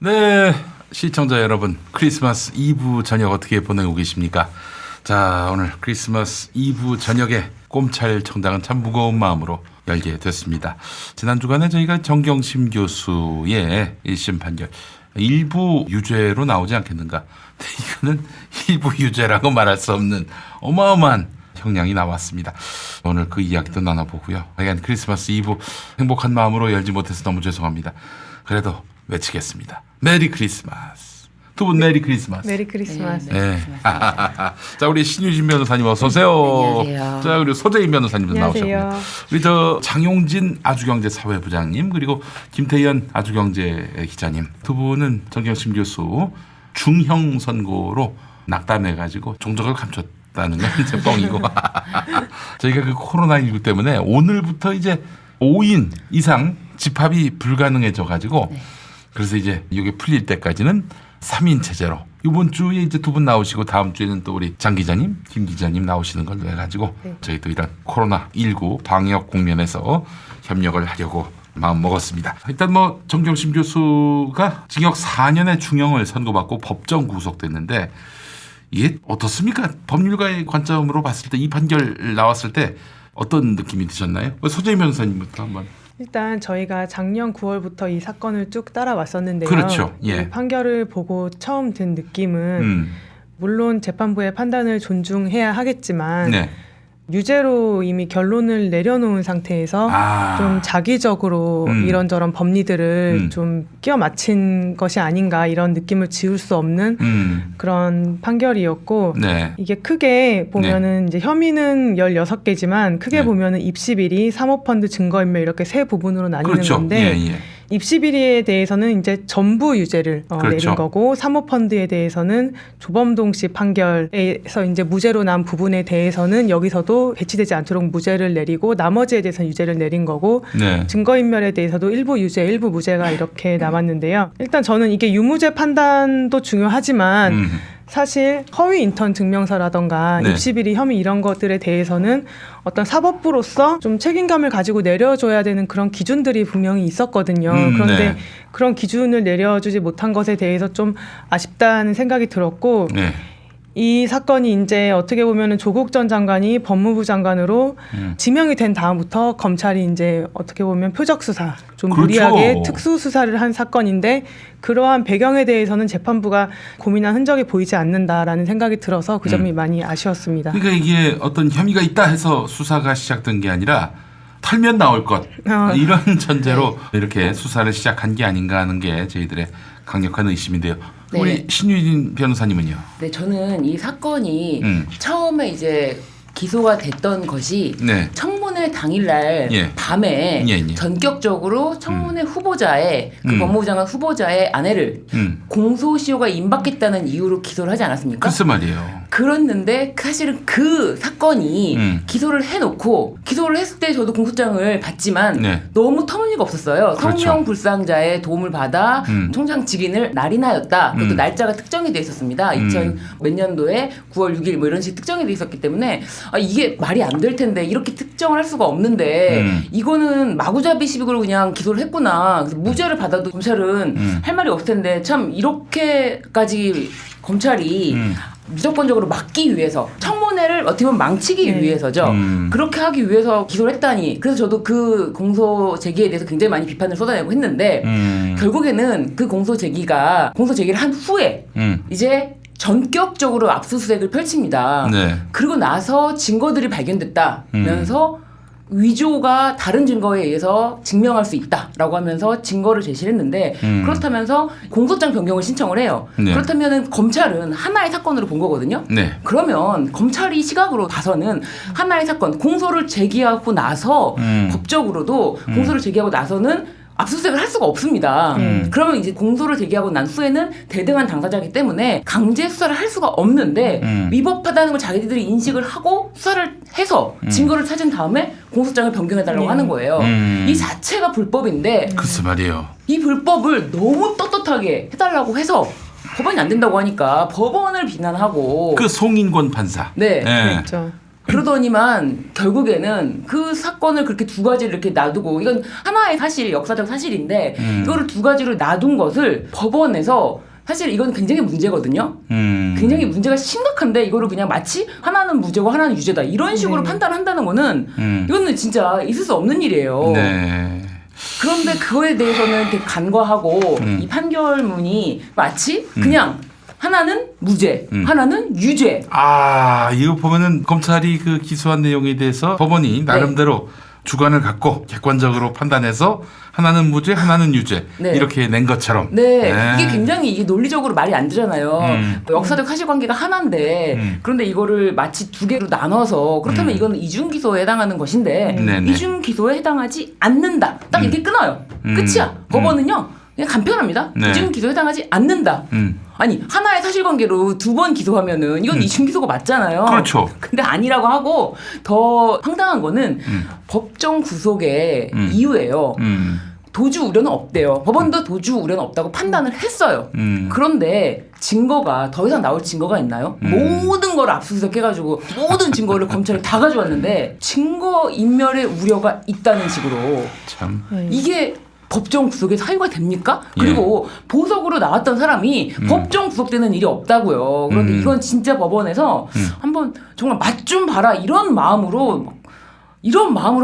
네, 시청자 여러분, 크리스마스 이브 저녁 어떻게 보내고 계십니까? 자, 오늘 크리스마스 이브 저녁에 꼼찰 청장은 참 무거운 마음으로 열게 됐습니다. 지난 주간에 저희가 정경심 교수의 1심 판결 일부 유죄로 나오지 않겠는가? 이거는 일부 유죄라고 말할 수 없는 어마어마한 형량이 나왔습니다. 오늘 그 이야기도 나눠보고요. 하여간 크리스마스 이브 행복한 마음으로 열지 못해서 너무 죄송합니다. 그래도 외치겠습니다. 메리 크리스마스. 두 분 메리 크리스마스. 메리 크리스마스. 네. 자, 우리 신유진 변호사님 어서 오세요. 안녕하세요. 자, 그리고 소재인 변호사님도 안녕하세요. 나오셨고요. 우리 저 장용진 아주경제사회부장님 그리고 김태현 아주경제 기자님 두 분은 정경심 교수 중형 선고로 낙담해가지고 종적을 감췄다는 건 이제 뻥이고 저희가 그 코로나19 때문에 오늘부터 이제 5인 이상 집합이 불가능해져가지고 네. 그래서 이제 이게 풀릴 때까지는 3인 체제로 이번 주에 이제 두 분 나오시고 다음 주에는 또 우리 장 기자님, 김 기자님 나오시는 걸로 해가지고 네. 저희도 이런 코로나19 방역 국면에서 협력을 하려고 마음 먹었습니다. 일단 뭐 정경심 교수가 징역 4년의 중형을 선고받고 법정 구속됐는데 이게 어떻습니까? 법률가의 관점으로 봤을 때 이 판결 나왔을 때 어떤 느낌이 드셨나요? 소재인 변호사님부터 한번. 일단 저희가 작년 9월부터 이 사건을 쭉 따라왔었는데요. 그렇죠. 예. 이 판결을 보고 처음 든 느낌은 물론 재판부의 판단을 존중해야 하겠지만 네. 유죄로 이미 결론을 내려놓은 상태에서 좀 자기적으로 이런저런 법리들을 좀 끼워 맞힌 것이 아닌가 이런 느낌을 지울 수 없는 그런 판결이었고 네. 이게 크게 보면은 이제 혐의는 16개지만 크게 네. 보면은 입시비리, 사모펀드 증거인멸 이렇게 세 부분으로 나뉘는 그렇죠. 건데 예, 예. 입시비리에 대해서는 이제 전부 유죄를 그렇죠. 내린 거고 사모펀드에 대해서는 조범동 씨 판결에서 이제 무죄로 난 부분에 대해서는 여기서도 배치되지 않도록 무죄를 내리고 나머지에 대해서는 유죄를 내린 거고 네. 증거인멸에 대해서도 일부 유죄, 일부 무죄가 이렇게 남았는데요. 일단 저는 이게 유무죄 판단도 중요하지만 사실 허위 인턴 증명서라던가 네. 입시비리 혐의 이런 것들에 대해서는 어떤 사법부로서 좀 책임감을 가지고 내려줘야 되는 그런 기준들이 분명히 있었거든요. 그런데 네. 그런 기준을 내려주지 못한 것에 대해서 좀 아쉽다는 생각이 들었고 네. 이 사건이 이제 어떻게 보면은 조국 전 장관이 법무부 장관으로 지명이 된 다음부터 검찰이 이제 어떻게 보면 표적 수사, 좀 그렇죠. 무리하게 특수 수사를 한 사건인데 그러한 배경에 대해서는 재판부가 고민한 흔적이 보이지 않는다라는 생각이 들어서 그 점이 많이 아쉬웠습니다. 그러니까 이게 어떤 혐의가 있다 해서 수사가 시작된 게 아니라 털면 나올 것 이런 전제로 이렇게 수사를 시작한 게 아닌가 하는 게 저희들의 강력한 의심인데요. 네. 우리 신유진 변호사님은요? 네, 저는 이 사건이 처음에 이제 기소가 됐던 것이 네. 청문회 당일날 예. 밤에 예, 예. 전격적으로 청문회 후보자의 그 법무부 장관 후보자의 아내를 공소시효가 임박했다는 이유로 기소를 하지 않았습니까? 글쎄 말이에요. 그랬는데 사실은 그 사건이 기소를 해놓고 기소를 했을 때 저도 공소장을 받지만 네. 너무 터무니가 없었어요. 그렇죠. 성명불상자의 도움을 받아 총장 직인을 날인하였다. 그것도 날짜가 특정이 돼 있었습니다. 2000 몇 년도에 9월 6일 뭐 이런 식으로 특정이 돼 있었기 때문에 이게 말이 안 될 텐데 이렇게 특정을 할 수가 없는데 이거는 마구잡이 시비로 그냥 기소를 했구나. 그래서 무죄를 받아도 검찰은 할 말이 없을 텐데 참 이렇게까지 검찰이 무조건적으로 막기 위해서 청문회를 어떻게 보면 망치기 네. 위해서죠. 그렇게 하기 위해서 기소를 했다니. 그래서 저도 그 공소 제기에 대해서 굉장히 많이 비판을 쏟아내고 했는데 결국에는 그 공소 제기를 한 후에 이제 전격적으로 압수수색을 펼칩니다. 네. 그리고 나서 증거들이 발견됐다면서 위조가 다른 증거에 의해서 증명할 수 있다라고 하면서 증거를 제시를 했는데 그렇다면서 공소장 변경을 신청을 해요. 네. 그렇다면 검찰은 하나의 사건으로 본 거거든요. 네. 그러면 검찰이 시각으로 봐서는 하나의 사건, 공소를 제기하고 나서 법적으로도 공소를 제기하고 나서는 압수수색을 할 수가 없습니다. 그러면 이제 공소를 제기하고 난 후에는 대등한 당사자이기 때문에 강제 수사를 할 수가 없는데 위법하다는 걸 자기들이 인식을 하고 수사를 해서 증거를 찾은 다음에 공소장을 변경해달라고 하는 거예요. 이 자체가 불법인데 글쎄 말이에요. 이 불법을 너무 떳떳하게 해달라고 해서 법원이 안 된다고 하니까 법원을 비난하고 그 송인권 판사. 네. 그렇죠. 그러더니만 결국에는 그 사건을 그렇게 두 가지를 이렇게 놔두고 이건 하나의 사실, 역사적 사실인데 이거를 두 가지를 놔둔 것을 법원에서 사실 이건 굉장히 문제거든요. 굉장히 문제가 심각한데 이거를 그냥 마치 하나는 무죄고 하나는 유죄다 이런 식으로 판단한다는 거는 이거는 진짜 있을 수 없는 일이에요. 네. 그런데 그거에 대해서는 되게 간과하고 이 판결문이 마치 그냥 하나는 무죄, 하나는 유죄. 아, 이거 보면은 검찰이 그 기소한 내용에 대해서 법원이 나름대로 주관을 갖고 객관적으로 판단해서 하나는 무죄, 하나는 유죄 이렇게 낸 것처럼. 네, 이게 굉장히 이게 논리적으로 말이 안 되잖아요. 역사적 사실관계가 하나인데 그런데 이거를 마치 두 개로 나눠서 그렇다면 이거는 이중 기소에 해당하는 것인데 이중 기소에 해당하지 않는다. 딱 이렇게 끊어요. 끝이야. 법원은요. 그냥 간편합니다. 이중 기소에 해당하지 않는다. 아니 하나의 사실관계로 두 번 기소하면은 이건 이중 기소가 맞잖아요. 그렇죠. 근데 아니라고 하고 더 황당한 거는 법정 구속의 이유예요. 도주 우려는 없대요. 법원도 도주 우려는 없다고 판단을 했어요. 그런데 증거가 더 이상 나올 증거가 있나요? 모든 걸 압수수색해가지고 모든 증거를 검찰이 다 가져왔는데 증거 인멸의 우려가 있다는 식으로 참. 이게 법정 구속에 사유가 됩니까? 그리고 보석으로 나왔던 사람이 법정 구속되는 일이 없다고요. 그런데 이건 진짜 법원에서 한번 정말 맛 좀 봐라 이런 마음으로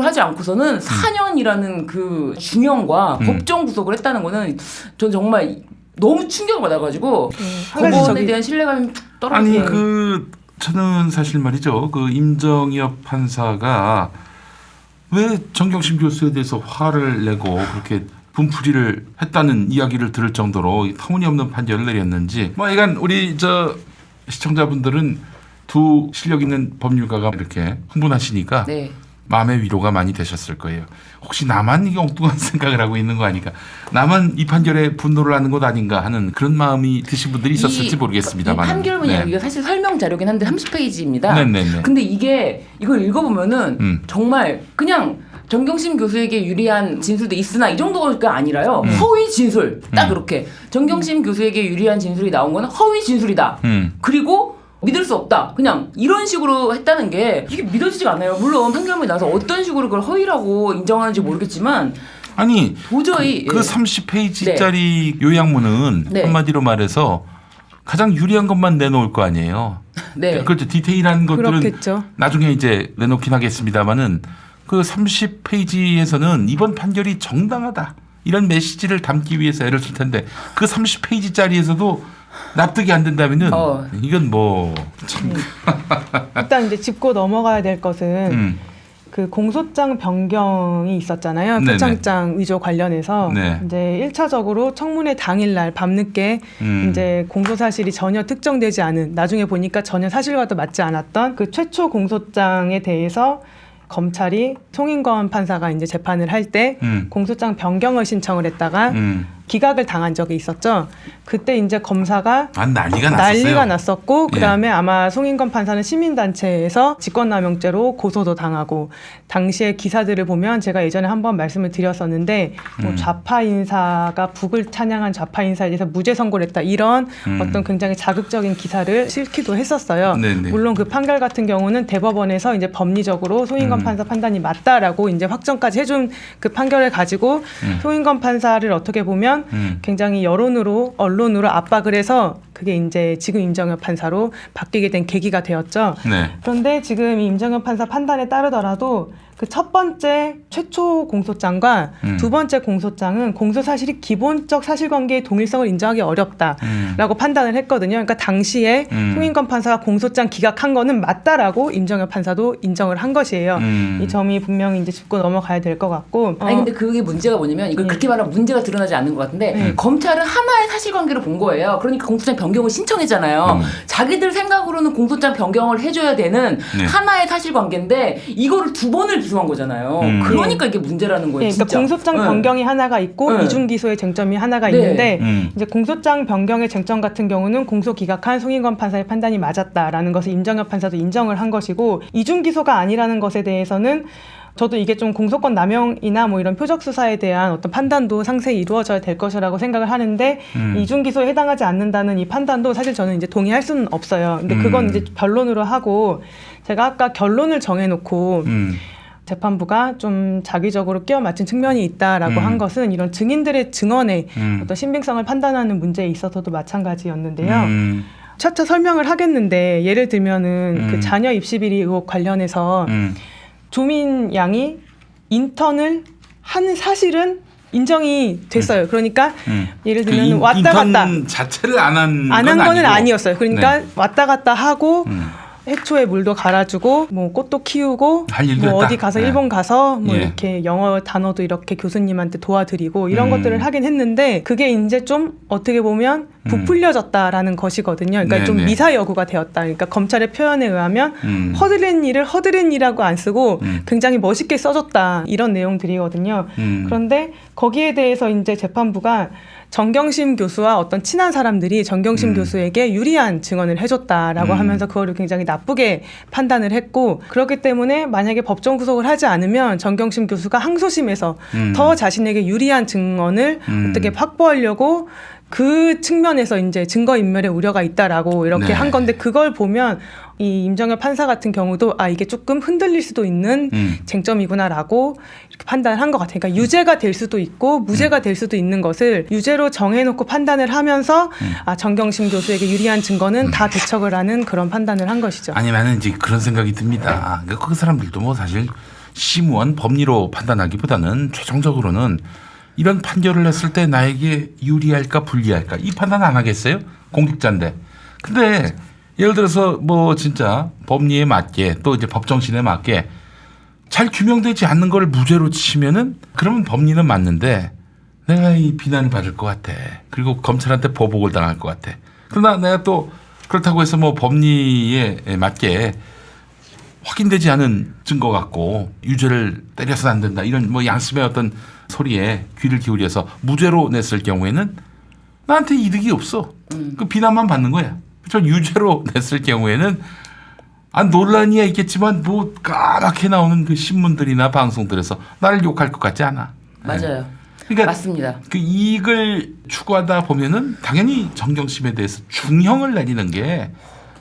하지 않고서는 4년이라는 그 중형과 법정 구속을 했다는 거는 전 정말 너무 충격을 받아가지고 법원에 대한 신뢰감이 툭 떨어지는. 아니 저는 사실 말이죠. 그 임정엽 판사가 왜 정경심 교수에 대해서 화를 내고 그렇게 분풀이를 했다는 이야기를 들을 정도로 터무니없는 판결을 내렸는지 이건 우리 시청자분들은 두 실력 있는 법률가가 이렇게 흥분하시니까 마음의 위로가 많이 되셨을 거예요. 혹시 나만 이게 엉뚱한 생각을 하고 있는 거 아닌가? 나만 이 판결에 분노를 하는 것 아닌가 하는 그런 마음이 드신 분들이 있었을지 모르겠습니다만. 이 판결문이 이게 사실 설명 자료긴 한데 30페이지입니다. 네네네. 근데 이걸 읽어보면은 정말 그냥 정경심 교수에게 유리한 진술도 있으나 이 정도가 아니라요. 허위 진술. 딱 그렇게. 정경심 교수에게 유리한 진술이 나온 거는 허위 진술이다. 그리고 믿을 수 없다. 그냥 이런 식으로 했다는 게 이게 믿어지지가 않아요. 물론 판결문이 나서 어떤 식으로 그걸 허위라고 인정하는지 모르겠지만 아니 도저히 그 30페이지짜리 요약문은 한마디로 말해서 가장 유리한 것만 내놓을 거 아니에요. 그렇죠. 디테일한 것들은 그렇겠죠. 나중에 이제 내놓긴 하겠습니다만은 그 30페이지에서는 이번 판결이 정당하다 이런 메시지를 담기 위해서 애를 쓸 텐데 그 30페이지짜리에서도 납득이 안 된다면은 이건 참. 일단 이제 짚고 넘어가야 될 것은 그 공소장 변경이 있었잖아요. 표창장 위조 관련해서 이제 1차적으로 청문회 당일날 밤늦게 이제 공소 사실이 전혀 특정되지 않은, 나중에 보니까 전혀 사실과도 맞지 않았던 그 최초 공소장에 대해서 검찰이 송인건 판사가 이제 재판을 할 때 공소장 변경을 신청을 했다가 기각을 당한 적이 있었죠. 그때 이제 검사가 난리가 났었고 그다음에 아마 송인건 판사는 시민단체에서 직권남용죄로 고소도 당하고, 당시의 기사들을 보면 제가 예전에 한번 말씀을 드렸었는데 좌파 인사가 북을 찬양한 좌파 인사에 대해서 무죄 선고를 했다 이런 어떤 굉장히 자극적인 기사를 실기도 했었어요. 물론 그 판결 같은 경우는 대법원에서 이제 법리적으로 송인건 판사 판단이 맞다라고 이제 확정까지 해준 그 판결을 가지고 송인건 판사를 어떻게 보면 굉장히 언론으로 압박을 해서 그게 이제 지금 임정엽 판사로 바뀌게 된 계기가 되었죠. 그런데 지금 이 임정엽 판사 판단에 따르더라도 그 첫 번째 최초 공소장과 두 번째 공소장은 공소 사실이 기본적 사실관계의 동일성을 인정하기 어렵다라고 판단을 했거든요. 그러니까 당시에 송인건 판사가 공소장 기각한 거는 맞다라고 임정엽 판사도 인정을 한 것이에요. 이 점이 분명히 이제 짚고 넘어가야 될 것 같고. 아니 근데 그게 문제가 뭐냐면 이걸 그렇게 말하면 문제가 드러나지 않는 것 같은데 검찰은 하나의 사실관계를 본 거예요. 그러니까 공소장 변경을 신청했잖아요. 자기들 생각으로는 공소장 변경을 해줘야 되는 하나의 사실관계인데 이거를 두 번을 기소한 거잖아요. 그러니까 이게 문제라는 거예요. 그러니까 공소장 변경이 하나가 있고 이중 기소의 쟁점이 하나가 있는데 이제 공소장 변경의 쟁점 같은 경우는 공소 기각한 송인건 판사의 판단이 맞았다라는 것을 임정엽 판사도 인정을 한 것이고, 이중 기소가 아니라는 것에 대해서는 저도 이게 좀 공소권 남용이나 뭐 이런 표적 수사에 대한 어떤 판단도 상세히 이루어져야 될 것이라고 생각을 하는데 이중 기소에 해당하지 않는다는 이 판단도 사실 저는 이제 동의할 수는 없어요. 근데 그건 이제 변론으로 하고 제가 아까 결론을 정해놓고 재판부가 좀 자기적으로 끼워 맞춘 측면이 있다라고 한 것은 이런 증인들의 증언의 어떤 신빙성을 판단하는 문제에 있어서도 마찬가지였는데요. 차차 설명을 하겠는데 예를 들면은 그 자녀 입시 비리 의혹 관련해서 조민 양이 인턴을 한 사실은 인정이 됐어요. 그러니까 예를 들면 그 왔다 갔다 인턴 자체를 안 한 거는 아니었어요. 그러니까 네. 왔다 갔다 하고 해초에 물도 갈아주고 뭐 꽃도 키우고 할 일도 뭐 했다. 어디 가서 네. 일본 가서 뭐 예. 이렇게 영어 단어도 이렇게 교수님한테 도와드리고 이런 것들을 하긴 했는데 그게 이제 좀 어떻게 보면 부풀려졌다라는 것이거든요. 그러니까 좀 네네. 미사 여구가 되었다. 그러니까 검찰의 표현에 의하면 허드렛 일을 허드렛 일이라고 안 쓰고 굉장히 멋있게 써줬다 이런 내용들이거든요. 그런데 거기에 대해서 이제 재판부가 정경심 교수와 어떤 친한 사람들이 정경심 교수에게 유리한 증언을 해줬다라고 하면서 그거를 굉장히 나쁘게 판단을 했고 그렇기 때문에 만약에 법정 구속을 하지 않으면 정경심 교수가 항소심에서 더 자신에게 유리한 증언을 어떻게 확보하려고 그 측면에서 이제 증거인멸의 우려가 있다라고 이렇게 네. 한 건데 그걸 보면 이 임정혁 판사 같은 경우도 아 이게 조금 흔들릴 수도 있는 쟁점이구나라고 이렇게 판단을 한 것 같아요. 그러니까 유죄가 될 수도 있고 무죄가 될 수도 있는 것을 유죄로 정해놓고 판단을 하면서 아 정경심 교수에게 유리한 증거는 다 배척을 하는 그런 판단을 한 것이죠. 아니 나는 이제 그런 생각이 듭니다. 그 사람들도 뭐 사실 심무한 법리로 판단하기보다는 최종적으로는 이런 판결을 했을 때 나에게 유리할까 불리할까 이 판단 안 하겠어요? 공직자인데. 근데 예를 들어서 뭐 진짜 법리에 맞게 또 이제 법정신에 맞게 잘 규명되지 않는 걸 무죄로 치면은 그러면 법리는 맞는데 내가 이 비난을 받을 것 같아. 그리고 검찰한테 보복을 당할 것 같아. 그러나 내가 또 그렇다고 해서 뭐 법리에 맞게 확인되지 않은 증거 갖고 유죄를 때려서는 안 된다. 이런 뭐 양심의 어떤 소리에 귀를 기울여서 무죄로 냈을 경우에는 나한테 이득이 없어. 그 비난만 받는 거야. 저 유죄로 냈을 경우에는 논란이야 있겠지만 뭐 까맣게 나오는 그 신문들이나 방송들에서 나를 욕할 것 같지 않아. 맞아요. 그러니까 맞습니다. 그 이익을 추구하다 보면은 당연히 정경심에 대해서 중형을 내리는 게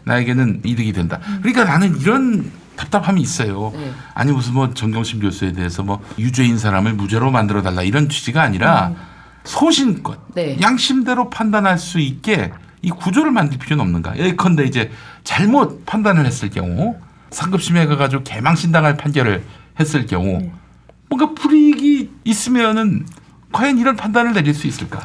나에게는 이득이 된다. 그러니까 나는 이런 답답함이 있어요. 네. 아니 무슨 뭐 정경심 교수에 대해서 뭐 유죄인 사람을 무죄로 만들어 달라 이런 취지가 아니라 소신껏 네. 양심대로 판단할 수 있게 이 구조를 만들 필요는 없는가. 예컨대 이제 잘못 판단을 했을 경우 상급심에 가가지고 개망신당할 판결을 했을 경우 뭔가 불이익이 있으면은 과연 이런 판단을 내릴 수 있을까?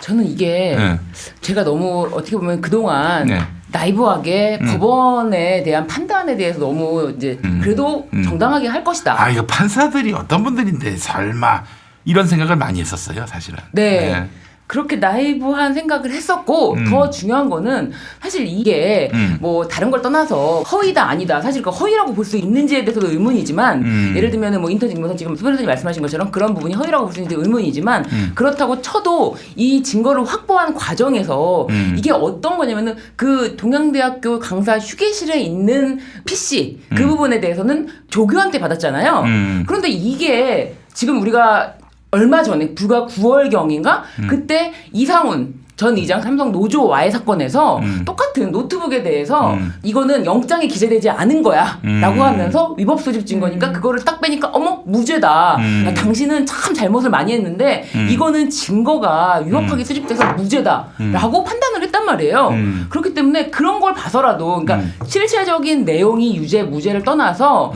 저는 이게 네. 제가 너무 어떻게 보면 그동안 네. 나이브하게 법원에 대한 판단에 대해서 너무 이제 그래도 정당하게 할 것이다. 아 이거 판사들이 어떤 분들인데 설마 이런 생각을 많이 했었어요, 사실은. 네. 그렇게 나이브한 생각을 했었고 더 중요한 거는 사실 이게 뭐 다른 걸 떠나서 허위다 아니다 사실 그 허위라고 볼 수 있는지에 대해서도 의문이지만 예를 들면 뭐 인턴 직무상 지금 수 변호사님 말씀하신 것처럼 그런 부분이 허위라고 볼 수 있는지 의문이지만 그렇다고 쳐도 이 증거를 확보한 과정에서 이게 어떤 거냐면은 그 동양대학교 강사 휴게실에 있는 PC 그 부분에 대해서는 조교한테 받았잖아요. 그런데 이게 지금 우리가 얼마 전에 불과 9월경인가 그때 이상훈 전 이장 삼성 노조와의 사건에서 똑같은 노트북에 대해서 이거는 영장에 기재되지 않은 거야 라고 하면서 위법 수집 증거니까 그거를 딱 빼니까 어머 무죄다. 야, 당신은 참 잘못을 많이 했는데 이거는 증거가 위법하게 수집돼서 무죄다 라고 판단을 했단 말이에요. 그렇기 때문에 그런 걸 봐서라도 그러니까 실체적인 내용이 유죄 무죄를 떠나서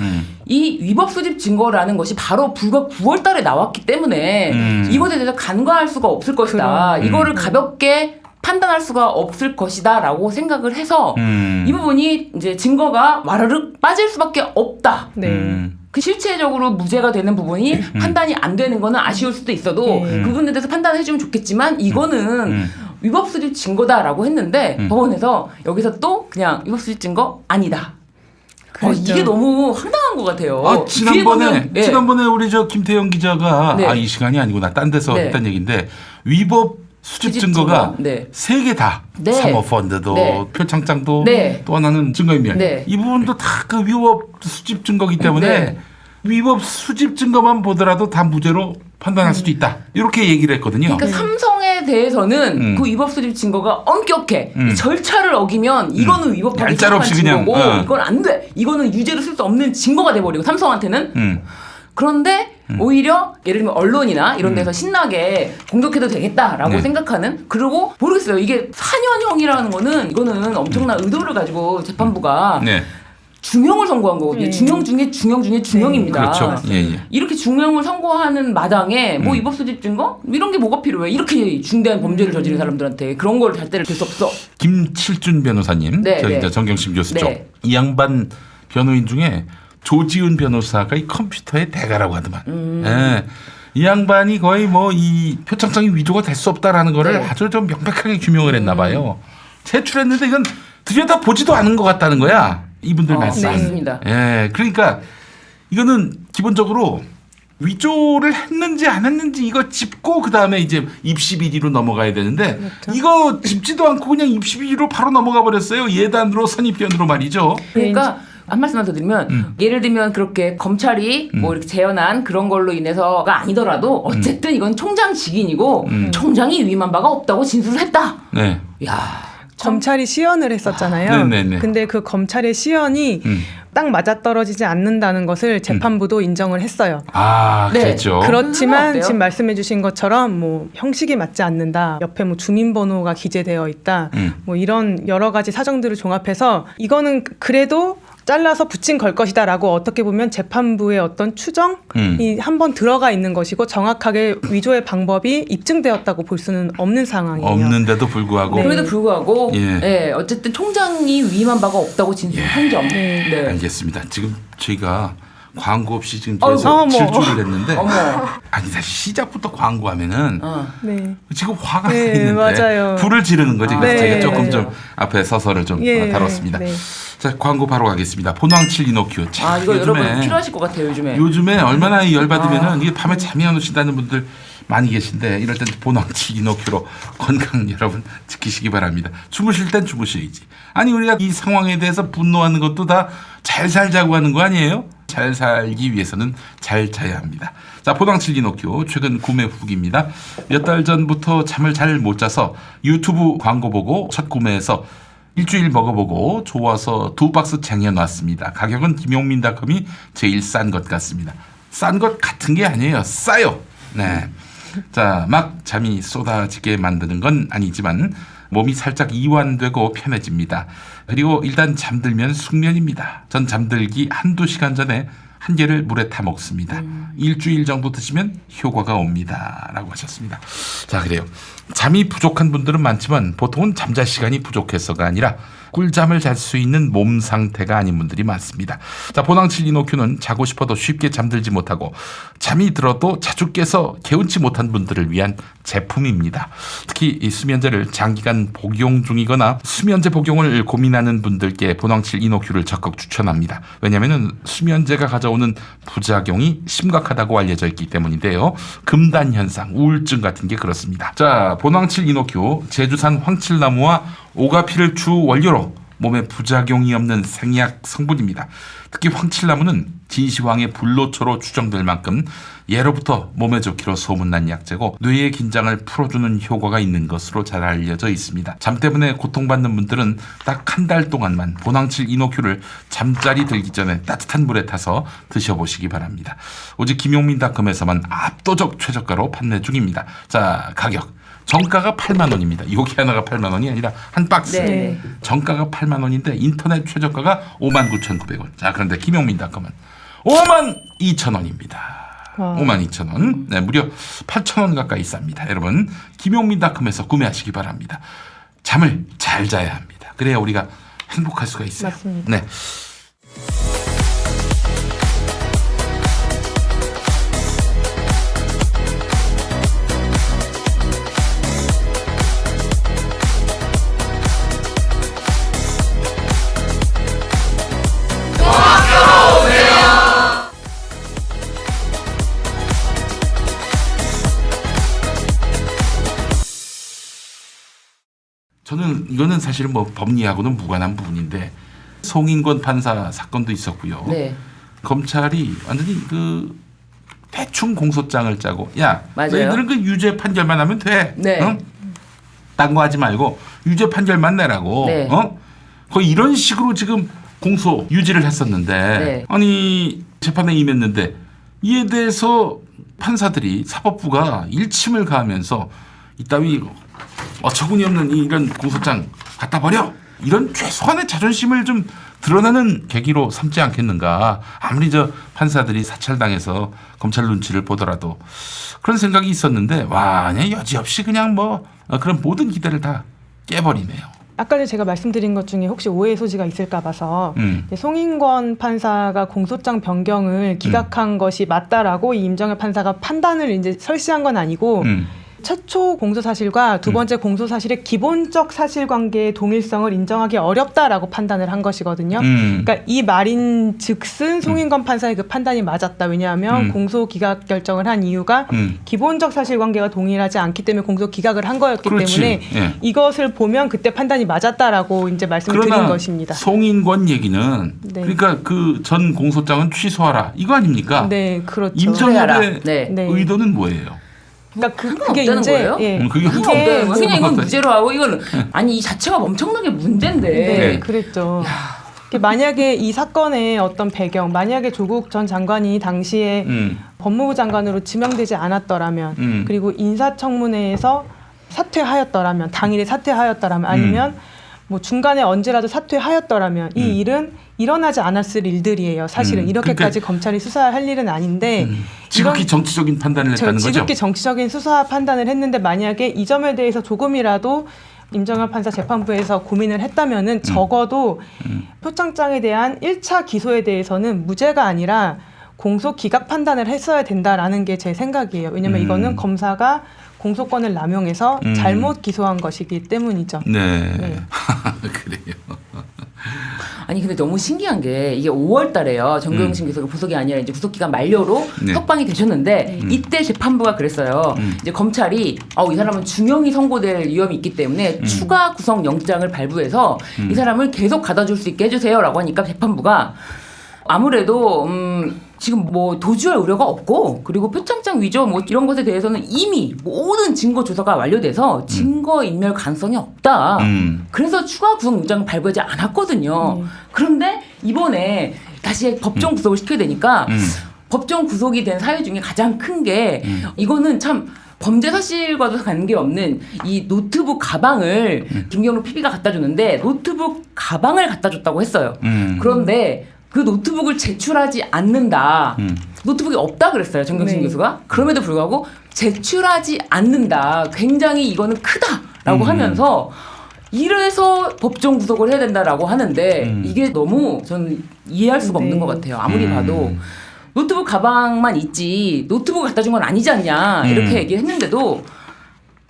이 위법 수집 증거라는 것이 바로 불과 9월 달에 나왔기 때문에 이것에 대해서 간과할 수가 없을 것이다. 이거를 가볍게 판단할 수가 없을 것이다 라고 생각을 해서 이 부분이 이제 증거가 와르륵 빠질 수밖에 없다. 네. 그 실체적으로 무죄가 되는 부분이 판단이 안 되는 거는 아쉬울 수도 있어도 그 부분에 대해서 판단을 해주면 좋겠지만 이거는 위법 수집 증거다라고 했는데 법원에서 여기서 또 그냥 위법 수집 증거 아니다. 이게 너무 황당한 것 같아요. 아, 지난번에 우리 저 김태영 기자가 네. 이 시간이 아니구나 딴 데서 네. 했던 얘기인데 위법 수집 증거가 네. 3개 다 네. 사모펀드도 네. 표창장도 네. 또 하나는 증거인멸 네. 이 부분도 다 그 위법 수집 증거이기 때문에 네. 위법 수집 증거만 보더라도 다 무죄로 판단할 수도 있다. 이렇게 얘기를 했거든요. 그러니까 삼성에 대해서는 그 위법 수집 증거가 엄격해. 이 절차를 어기면 이거는 위법하기 얄짤없이 시작한 그냥, 증거고 이건 안 돼. 이거는 유죄로 쓸 수 없는 증거가 돼버리고 삼성한테는. 그런데 오히려 예를 들면 언론이나 이런 데서 신나게 공격해도 되겠다라고 네. 생각하는 그리고 모르겠어요. 이게 4년형이라는 거는 이거는 엄청난 의도를 가지고 재판부가 네. 중형을 선고한 거거든요. 중형 중에 중형 중에 중형입니다. 그렇죠. 예. 이렇게 중형을 선고하는 마당에 뭐 위법 수집 증거 이런 게 뭐가 필요해? 이렇게 중대한 범죄를 저지른 사람들한테 그런 걸 잘 때를 댈 수 없어. 김칠준 변호사님, 네, 저희 네. 이제 정경심 교수 네. 쪽. 이 양반 변호인 중에 조지은 변호사가 이 컴퓨터의 대가라고 하더만. 예. 이 양반이 거의 뭐 이 표창장이 위조가 될 수 없다라는 거를 네. 아주 좀 명백하게 규명을 했나 봐요. 제출했는데 이건 들여다 보지도 않은 것 같다는 거야. 이분들 말씀. 맞습니다. 예. 그러니까 이거는 기본적으로 위조를 했는지 안 했는지 이거 짚고 그다음에 이제 입시 비리로 넘어가야 되는데 그렇죠. 이거 짚지도 않고 그냥 입시 비리로 바로 넘어가 버렸어요. 예단으로 선입견으로 말이죠. 그러니까 한 말씀만 더 드리면 예를 들면 그렇게 검찰이 뭐 이렇게 재현한 그런 걸로 인해서가 아니더라도 어쨌든 이건 총장 직인이고 총장이 위임한 바가 없다고 진술을 했다. 네. 야. 검찰이 시연을 했었잖아요. 네네네. 근데 그 검찰의 시연이 딱 맞아떨어지지 않는다는 것을 재판부도 인정을 했어요. 아, 네. 그랬죠. 그렇지만 어때요? 지금 말씀해주신 것처럼 뭐 형식이 맞지 않는다, 옆에 뭐 주민번호가 기재되어 있다, 뭐 이런 여러 가지 사정들을 종합해서 이거는 그래도 잘라서 붙인 걸 것이다라고 어떻게 보면 재판부의 어떤 추정이 한번 들어가 있는 것이고 정확하게 위조의 방법이 입증되었다고 볼 수는 없는 상황이에요. 없는데도 불구하고 네. 그럼에도 불구하고 예. 예, 어쨌든 총장이 위임한 바가 없다고 진술한 점. 네. 네. 알겠습니다. 지금 저희가 광고 없이 지금 어머. 계속 질주를 했는데 어머. 아니 사실 시작부터 광고하면은 네. 지금 화가 네, 있는데 맞아요. 불을 지르는 거지. 그래서 네, 제가 조금 맞아요. 좀 앞에 서서를 좀 예, 다뤘습니다. 네. 자, 광고 바로 가겠습니다. 보낭칠 이노큐. 자, 아, 이거 요즘에 여러분 필요하실 것 같아요, 요즘에. 요즘에 얼마나 이 열받으면은 이게 밤에 잠이 안 오신다는 분들 많이 계신데 이럴 땐 보낭칠 이노큐로 건강 여러분 지키시기 바랍니다. 주무실 땐 주무셔야지. 아니 우리가 이 상황에 대해서 분노하는 것도 다 잘 살자고 하는 거 아니에요? 잘 살기 위해서는 잘 자야 합니다. 자, 보낭칠 이노큐 최근 구매 후기입니다. 몇 달 전부터 잠을 잘 못 자서 유튜브 광고 보고 첫 구매해서 일주일 먹어보고 좋아서 2박스 쟁여놨습니다. 가격은 김용민닷컴이 제일 싼 것 같습니다. 싼 것 같은 게 아니에요. 싸요. 네. 자, 막 잠이 쏟아지게 만드는 건 아니지만 몸이 살짝 이완되고 편해집니다. 그리고 일단 잠들면 숙면입니다. 전 잠들기 한두 시간 전에 한 개를 물에 타 먹습니다. 일주일 정도 드시면 효과가 옵니다. 라고 하셨습니다. 자, 그래요. 잠이 부족한 분들은 많지만 보통은 잠잘 시간이 부족해서가 아니라 꿀잠을 잘 수 있는 몸 상태가 아닌 분들이 많습니다. 자, 보낭칠 이노큐는 자고 싶어도 쉽게 잠들지 못하고 잠이 들어도 자주 깨서 개운치 못한 분들을 위한 제품입니다. 특히 이 수면제를 장기간 복용 중이거나 수면제 복용을 고민하는 분들께 보낭칠 이노큐를 적극 추천합니다. 왜냐하면 수면제가 가져오는 부작용이 심각하다고 알려져 있기 때문인데요. 금단 현상, 우울증 같은 게 그렇습니다. 자, 보낭칠 이노큐 제주산 황칠나무와 오가피를 주 원료로 몸에 부작용이 없는 생약 성분입니다. 특히 황칠나무는 진시황의 불로초로 추정될 만큼 예로부터 몸에 좋기로 소문난 약재고 뇌의 긴장을 풀어주는 효과가 있는 것으로 잘 알려져 있습니다. 잠 때문에 고통받는 분들은 딱 한 달 동안만 보낭칠 이노큐를 잠자리 들기 전에 따뜻한 물에 타서 드셔보시기 바랍니다. 오직 김용민닷컴에서만 압도적 최저가로 판매 중입니다. 자, 가격. 정가가 8만 원입니다. 여기 하나가 8만 원이 아니라 한 박스. 네. 정가가 8만 원인데 인터넷 최저가가 59,900원. 자, 그런데 김용민닷컴은 52,000원입니다. 와. 52,000원. 네, 무려 8,000원 가까이 쌉니다. 여러분, 김용민닷컴에서 구매하시기 바랍니다. 잠을 잘 자야 합니다. 그래야 우리가 행복할 수가 있어요. 맞습니다. 네. 저는 이거는 사실은 뭐 법리하고는 무관한 부분인데 송인권 판사 사건도 있었고요. 네. 검찰이 완전히 그 대충 공소장을 짜고 야 맞아요. 너희들은 그 유죄 판결만 하면 돼. 네. 응? 딴 거 하지 말고 유죄 판결만 내라고. 네. 거의 이런 식으로 지금 공소 유지를 했었는데 네. 아니 재판에 임했는데 이에 대해서 판사들이 사법부가 일침을 가하면서 이따위 어처구니 없는 이런 공소장 갖다 버려 이런 최소한의 자존심을 좀 드러나는 계기로 삼지 않겠는가. 아무리 저 판사들이 사찰당해서 검찰 눈치를 보더라도 그런 생각이 있었는데 와 그냥 여지없이 그냥 뭐 그런 모든 기대를 다 깨버리네요. 아까 제가 말씀드린 것 중에 혹시 오해 소지가 있을까 봐서 송인권 판사가 공소장 변경을 기각한 것이 맞다라고 이 임정혁 판사가 판단을 이제 설시한 건 아니고 최초 공소사실과 두 번째 공소사실의 기본적 사실관계의 동일성을 인정하기 어렵다라고 판단을 한 것이거든요. 그러니까 이 말인 즉슨 송인권 판사의 그 판단이 맞았다. 왜냐하면 공소 기각 결정을 한 이유가 기본적 사실관계가 동일하지 않기 때문에 공소 기각을 한 거였기 그렇지. 때문에 예. 이것을 보면 그때 판단이 맞았다라고 이제 말씀을 드린 그러나 것입니다. 송인권 얘기는 네. 그러니까 그 전 공소장은 취소하라 이거 아닙니까? 네, 그렇죠. 임정혁의 네. 네. 의도는 뭐예요? 그러니까 그게 상관없다는 이제 거예요? 예. 그게 상관없다는 거예요. 그냥 이건 없다. 무죄로 하고 이거는 아니 이 자체가 엄청나게 문제인데. 네, 그랬죠. 만약에 이 사건의 어떤 배경, 만약에 조국 전 장관이 당시에 법무부 장관으로 지명되지 않았더라면, 그리고 인사청문회에서 사퇴하였더라면, 당일에 사퇴하였더라면, 아니면 뭐 중간에 언제라도 사퇴하였더라면 이 일은 일어나지 않았을 일들이에요. 사실은 이렇게까지 그러니까, 검찰이 수사할 일은 아닌데 지극히 이런 정치적인 판단을 했다는 거죠? 지극히 정치적인 수사 판단을 했는데 만약에 이 점에 대해서 조금이라도 임정혁 판사 재판부에서 고민을 했다면은 적어도 표창장에 대한 1차 기소에 대해서는 무죄가 아니라 공소 기각 판단을 했어야 된다라는 게 제 생각이에요. 왜냐면 이거는 검사가 공소권을 남용해서 잘못 기소한 것이기 때문이죠. 네. 네. 그래요. 아니 근데 너무 신기한 게 이게 5월 달에요. 정경심 교수가 구속이 아니라 이제 구속기간 만료로 네. 석방이 되셨는데 이때 재판부가 그랬어요. 이제 검찰이 이 사람은 중형이 선고될 위험이 있기 때문에 추가 구속 영장을 발부해서 이 사람을 계속 가둬줄 수 있게 해주세요라고 하니까 재판부가 아무래도 지금 뭐 도주할 우려가 없고 그리고 표창장 위조 뭐 이런 것에 대해서는 이미 모든 증거 조사가 완료돼서 증거 인멸 가능성이 없다. 그래서 추가 구속 영장을 발부하지 않았거든요. 그런데 이번에 다시 법정 구속을 시켜야 되니까 법정 구속이 된 사유 중에 가장 큰 게 이거는 참 범죄 사실과도 관계없는 이 노트북 가방을 김경록 PB가 갖다 줬는데 노트북 가방을 갖다 줬다고 했어요. 그런데 그 노트북을 제출하지 않는다. 노트북이 없다 그랬어요. 정경심 네. 교수가. 그럼에도 불구하고 제출하지 않는다. 굉장히 이거는 크다라고 하면서 이래서 법정 구속을 해야 된다라고 하는데 이게 너무 저는 이해할 수가 없는 것 같아요. 아무리 봐도. 노트북 가방만 있지 노트북을 갖다 준 건 아니지 않냐 이렇게 얘기를 했는데도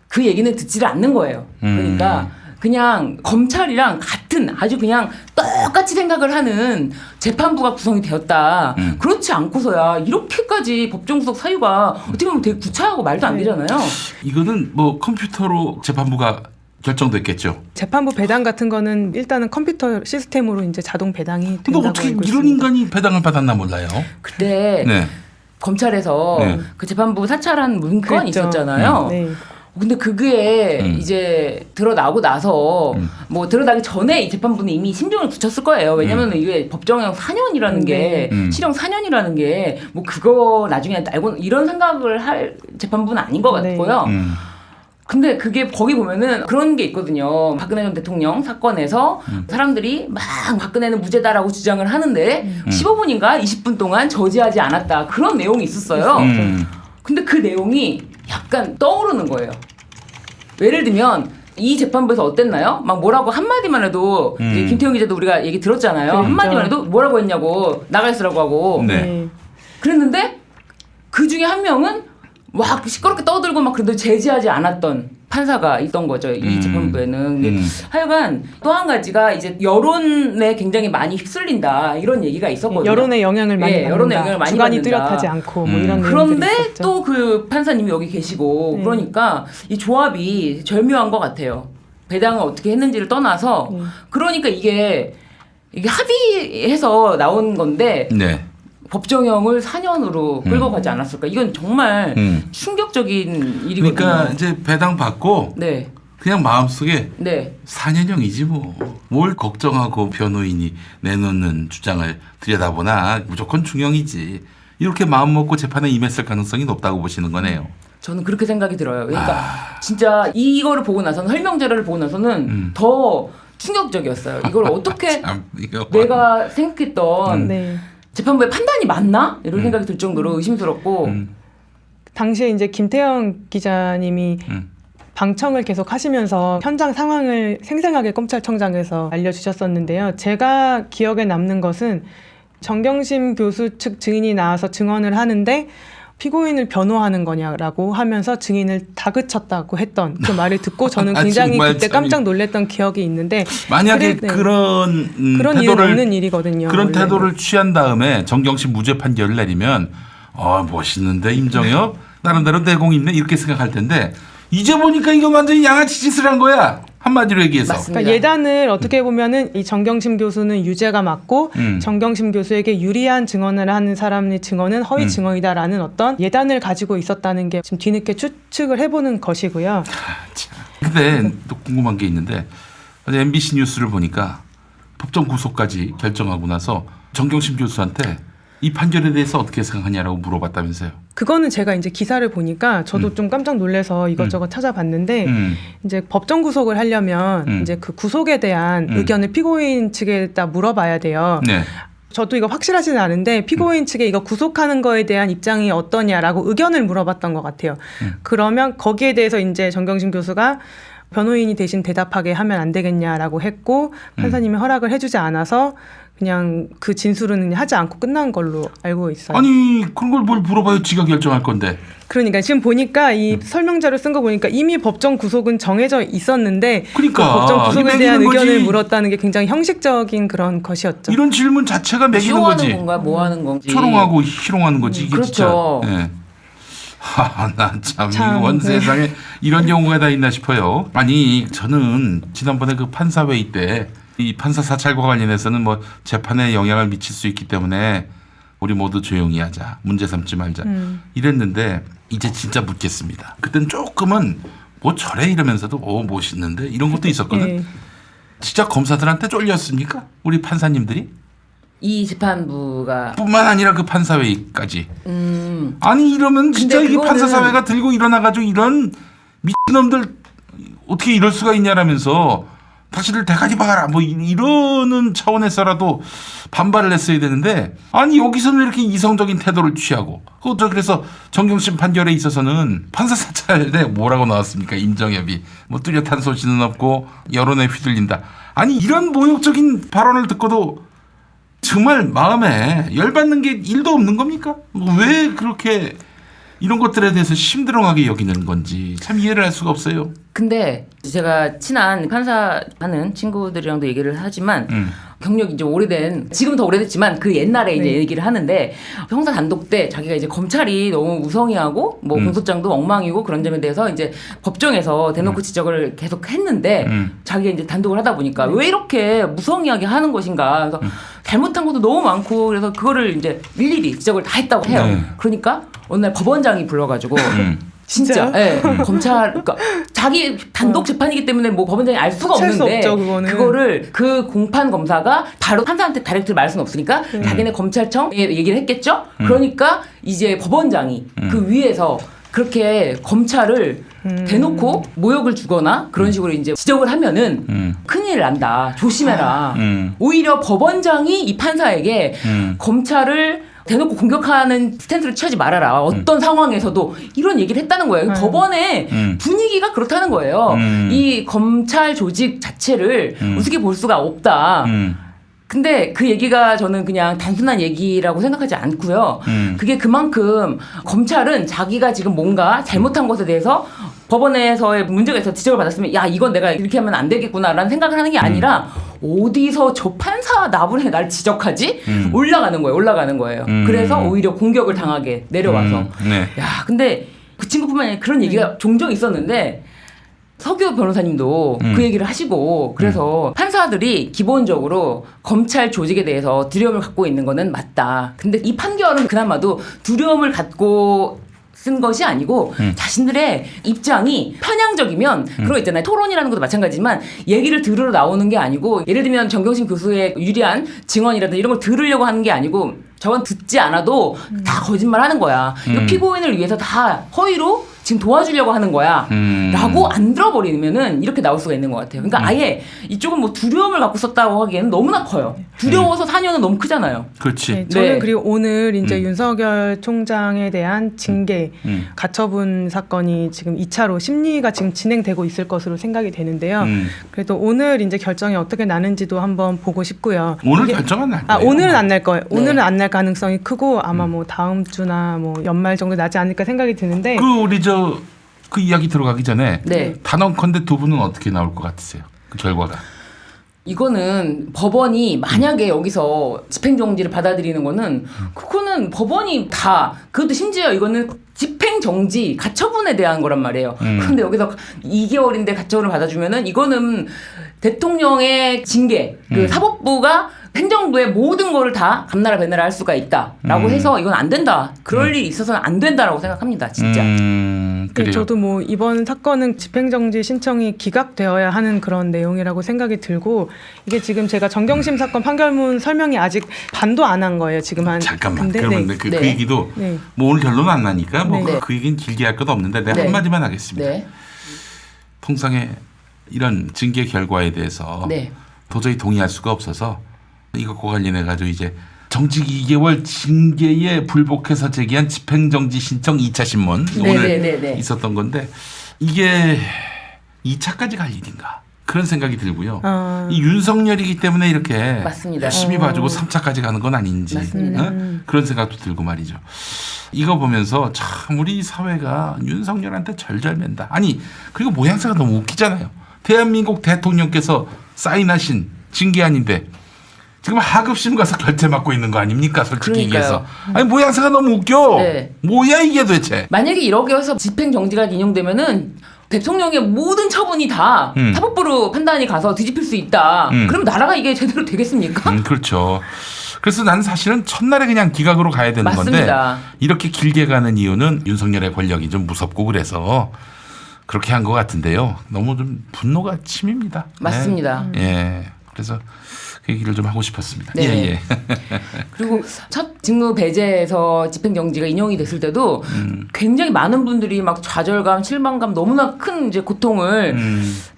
그 얘기는 듣지를 않는 거예요. 그러니까 그냥 검찰이랑 같은 아주 그냥 똑같이 생각을 하는 재판부가 구성이 되었다. 그렇지 않고서야 이렇게까지 법정 구속 사유가 어떻게 보면 되게 구차하고 말도 안 되잖아요. 이거는 뭐 컴퓨터로 재판부가 결정됐겠죠. 재판부 배당 같은 거는 일단은 컴퓨터 시스템으로 이제 자동 배당이 근데 된다고 어떻게 알고 이런 있습니다. 인간이 배당을 받았나 몰라요. 그때 네. 검찰에서 네. 그 재판부 사찰한 문건이 그랬죠. 있었잖아요. 네. 근데 그게 이제 드러나고 나서 뭐 드러나기 전에 이 재판부는 이미 심정을 굳혔을 거예요. 왜냐면 이게 법정형 4년이라는 게 실형 4년이라는 게 뭐 그거 나중에 알고 이런 생각을 할 재판부는 아닌 것 네. 같고요. 근데 그게 거기 보면은 그런 게 있거든요. 박근혜 전 대통령 사건에서 사람들이 막 박근혜는 무죄다라고 주장을 하는데 15분인가 20분 동안 저지하지 않았다. 그런 내용이 있었어요. 근데 그 내용이 약간 떠오르는 거예요. 예를 들면 이 재판부에서 어땠나요? 막 뭐라고 한마디만 해도 이제 김태형 기자도 우리가 얘기 들었잖아요. 그렇죠. 한마디만 해도 뭐라고 했냐고 나가 있으라고 하고 네. 그랬는데 그 중에 한 명은 막 시끄럽게 떠들고 막 그래도 제지하지 않았던 판사가 있던 거죠. 이 재판부에는. 근데 하여간 또 한 가지가 이제 여론에 굉장히 많이 휩쓸린다. 이런 얘기가 있었거든요. 여론의 영향을 많이 받는다. 여론의 영향을 많이 주관이 받는다. 뚜렷하지 않고 뭐 이런 그런데 내용들이 있었죠. 또 그 판사님이 여기 계시고 네. 그러니까 이 조합이 절묘한 것 같아요. 배당을 어떻게 했는지를 떠나서 그러니까 이게 합의해서 나온 건데 네. 법정형을 4년으로 끌고 가지 않았을까? 이건 정말 충격적인 일이거든요. 그러니까 이제 배당 받고 네. 그냥 마음속에 네. 4년형이지 뭐. 뭘 걱정하고 변호인이 내놓는 주장을 들여다보나 무조건 중형이지. 이렇게 마음 먹고 재판에 임했을 가능성이 높다고 보시는 거네요. 저는 그렇게 생각이 들어요. 그러니까 진짜 이거를 보고 나서는 설명 자료를 보고 나서는 더 충격적이었어요. 이걸 어떻게 내가 생각했던 네. 재판부의 판단이 맞나? 이런 생각이 들 정도로 의심스럽고 당시에 이제 김태형 기자님이 방청을 계속 하시면서 현장 상황을 생생하게 검찰청장에서 알려주셨었는데요. 제가 기억에 남는 것은 정경심 교수 측 증인이 나와서 증언을 하는데 피고인을 변호하는 거냐라고 하면서 증인을 다그쳤다고 했던 그 말을 듣고 저는 굉장히 그때 깜짝 놀랐던 기억이 있는데 만약에 네. 그런 그런 일은 없는 일이거든요. 그런 원래는. 태도를 취한 다음에 정경심 무죄 판결을 내리면 멋있는데 임정혁 나름대로 내공 있네 이렇게 생각할 텐데 이제 보니까 이거 완전히 양아치 짓을 한 거야. 한마디로 얘기해서. 맞습니다. 그러니까 예단을 어떻게 보면은 이 정경심 교수는 유죄가 맞고 정경심 교수에게 유리한 증언을 하는 사람의 증언은 허위 증언이다라는 어떤 예단을 가지고 있었다는 게 지금 뒤늦게 추측을 해보는 것이고요. 근데 또 궁금한 게 있는데 어제 MBC 뉴스를 보니까 법정 구속까지 결정하고 나서 정경심 교수한테 이 판결에 대해서 어떻게 생각하냐라고 물어봤다면서요. 그거는 제가 이제 기사를 보니까 저도 좀 깜짝 놀라서 이것저것 찾아봤는데 이제 법정 구속을 하려면 이제 그 구속에 대한 의견을 피고인 측에다 물어봐야 돼요. 네. 저도 이거 확실하지는 않은데 피고인 측에 이거 구속하는 거에 대한 입장이 어떠냐라고 의견을 물어봤던 것 같아요. 그러면 거기에 대해서 이제 정경심 교수가 변호인이 대신 대답하게 하면 안 되겠냐라고 했고 판사님이 허락을 해주지 않아서 그냥 그 진술은 하지 않고 끝난 걸로 알고 있어요. 아니 그런 걸 뭘 물어봐요. 지가 결정할 건데. 그러니까 지금 보니까 이 설명자를 쓴 거 보니까 이미 법정 구속은 정해져 있었는데 그러니까 그 법정 구속에 대한 거지. 의견을 물었다는 게 굉장히 형식적인 그런 것이었죠. 이런 질문 자체가 매기는 쇼하는 거지. 건가 뭐 하는 건지. 초롱하고 희롱하는 거지. 이게 그렇죠. 진짜. 네. 나참 참, 원 네. 세상에 이런 경우가 다 있나 싶어요. 아니 저는 지난번에 그 판사회의 때 이 판사 사찰과 관련해서는 뭐 재판에 영향을 미칠 수 있기 때문에 우리 모두 조용히 하자. 문제 삼지 말자. 이랬는데 이제 진짜 묻겠습니다. 그땐 조금은 뭐 저래 이러면서도 멋있는데 이런 것도 있었거든. 네. 진짜 검사들한테 쫄렸습니까? 우리 판사님들이? 이 재판부가 뿐만 아니라 그 판사회의까지. 아니 이러면 진짜 근데 이게 그거는- 판사사회가 들고 일어나가지고 이런 미친놈들 어떻게 이럴 수가 있냐라면서 다시를 대가리 박아라 뭐 이러는 차원에서라도 반발을 했어야 되는데 아니 여기서는 이렇게 이성적인 태도를 취하고 그래서 정경심 판결에 있어서는 판사 사찰에 뭐라고 나왔습니까? 임정협이 뭐 뚜렷한 소신은 없고 여론에 휘둘린다. 아니 이런 모욕적인 발언을 듣고도 정말 마음에 열받는 게 1도 없는 겁니까? 왜 그렇게 이런 것들에 대해서 심드렁하게 여기는 건지 참 이해를 할 수가 없어요. 근데 제가 친한 판사 하는 친구들이랑도 얘기를 하지만 경력이 이제 오래된 지금 더 오래됐지만 그 옛날에 이제 얘기를 하는데 형사 단독 때 자기가 이제 검찰이 너무 무성의하고 뭐 공소장도 엉망이고 그런 점에 대해서 이제 법정에서 대놓고 지적을 계속 했는데 자기가 이제 단독을 하다 보니까 왜 이렇게 무성의하게 하는 것인가 그래서 잘못한 것도 너무 많고 그래서 그거를 이제 일일이 지적을 다 했다고 해요. 네. 그러니까 어느 날 법원장이 불러가지고 진짜, 진짜요? 예, 검찰, 그러니까 자기 단독 재판이기 때문에 뭐 법원장이 알 수가 할 수 없는데 없죠, 그거는. 그거를 그 공판 검사가 바로 판사한테 다이렉트로 말할 수는 없으니까 자기네 검찰청에 얘기를 했겠죠. 그러니까 이제 법원장이 그 위에서 그렇게 검찰을 대놓고 모욕을 주거나 그런 식으로 이제 지적을 하면은 큰일 난다. 조심해라. 오히려 법원장이 이 판사에게 검찰을 대놓고 공격하는 스탠스를 취하지 말아라. 어떤 상황에서도 이런 얘기를 했다는 거예요. 법원의 분위기가 그렇다는 거예요. 이 검찰 조직 자체를 우습게 볼 수가 없다. 근데 그 얘기가 저는 그냥 단순한 얘기라고 생각하지 않고요. 그게 그만큼 검찰은 자기가 지금 뭔가 잘못한 것에 대해서 법원에서의 문제가 있어서 지적을 받았으면 야 이건 내가 이렇게 하면 안 되겠구나라는 생각을 하는 게 아니라 어디서 저 판사 나분에 날 지적하지? 올라가는 거예요. 그래서 오히려 공격을 당하게 내려와서 네. 야 근데 그 친구뿐만 아니라 그런 얘기가 종종 있었는데 서규 변호사님도 그 얘기를 하시고 그래서 판사들이 기본적으로 검찰 조직에 대해서 두려움을 갖고 있는 거는 맞다. 근데 이 판결은 그나마도 두려움을 갖고 쓴 것이 아니고 자신들의 입장이 편향적이면 그런 거 있잖아요. 토론이라는 것도 마찬가지지만 얘기를 들으러 나오는 게 아니고 예를 들면 정경심 교수의 유리한 증언이라든지 이런 걸 들으려고 하는 게 아니고 저건 듣지 않아도 다 거짓말 하는 거야. 이거 피고인을 위해서 다 허위로 지금 도와주려고 하는 거야. 라고 안 들어버리면은 이렇게 나올 수가 있는 것 같아요. 그러니까 아예 이쪽은 뭐 두려움을 갖고 썼다고 하기에는 너무나 커요. 두려워서 4년은 너무 크잖아요. 그렇지. 네, 저는 네. 그리고 오늘 이제 윤석열 총장에 대한 징계 가처분 사건이 지금 2차로 심리가 지금 진행되고 있을 것으로 생각이 되는데요. 그래도 오늘 이제 결정이 어떻게 나는지도 한번 보고 싶고요. 오늘 결정은 날 아, 거예요. 오늘은 안 날 거예요. 네. 오늘은 안 날 가능성이 크고 아마 뭐 다음 주나 뭐 연말 정도 나지 않을까 생각이 드는데 우리 그 이야기 들어가기 전에 네. 단언컨대 두 분은 어떻게 나올 것 같으세요? 그 결과가. 이거는 법원이 만약에 여기서 집행정지를 받아들이는 거는 그거는 법원이 다 그것도 심지어 이거는 집행정지 가처분에 대한 거란 말이에요. 그런데 여기서 2개월인데 가처분을 받아주면은 이거는 대통령의 징계 그 사법부가 행정부의 모든 거를 다 감나라 배나라 할 수가 있다라고 해서 이건 안 된다. 그럴 일이 있어서는 안 된다라고 생각합니다. 진짜. 네, 그래요. 저도 뭐 이번 사건은 집행정지 신청이 기각되어야 하는 그런 내용이라고 생각이 들고 이게 지금 제가 정경심 사건 판결문 설명이 아직 반도 안 한 거예요. 지금 한 잠깐만. 근데 그러면 네. 그 네. 얘기도 네. 뭐 오늘 결론은 안 나니까 뭐 네. 그 얘기는 길게 할 것도 없는데 내가 네. 한마디만 하겠습니다. 네. 통상의 이런 징계 결과에 대해서 네. 도저히 동의할 수가 없어서 이것과 관련해 가지고 이제 정직 2개월 징계에 불복해서 제기한 집행정지 신청 2차 신문 네, 오늘 네, 네, 네. 있었던 건데 이게 2차까지 갈 일인가 그런 생각이 들고요. 이 윤석열이기 때문에 이렇게 맞습니다. 열심히 봐주고 3차까지 가는 건 아닌지 맞습니다. 어? 그런 생각도 들고 말이죠. 이거 보면서 참 우리 사회가 윤석열한테 절절맨다. 아니 그리고 모양새가 너무 웃기잖아요. 대한민국 대통령께서 사인하신 징계안인데 지금 하급심 가서 결제 맡고 있는 거 아닙니까? 솔직히 그러니까요. 얘기해서. 아니 모양새가 너무 웃겨. 네. 뭐야 이게 도대체. 만약에 이렇게 해서 집행정지가 인용되면은 대통령의 모든 처분이 다 사법부로 판단이 가서 뒤집힐 수 있다. 그럼 나라가 이게 제대로 되겠습니까? 그렇죠. 그래서 나는 사실은 첫날에 그냥 기각으로 가야 되는 맞습니다. 건데 이렇게 길게 가는 이유는 윤석열의 권력이 좀 무섭고 그래서 그렇게 한 것 같은데요. 너무 좀 분노가 침입니다. 맞습니다. 네. 예. 그래서 그 얘기를 좀 하고 싶었습니다. 네. 예, 예. 그리고 첫 직무 배제에서 집행정지가 인용이 됐을 때도 굉장히 많은 분들이 막 좌절감, 실망감, 너무나 큰 이제 고통을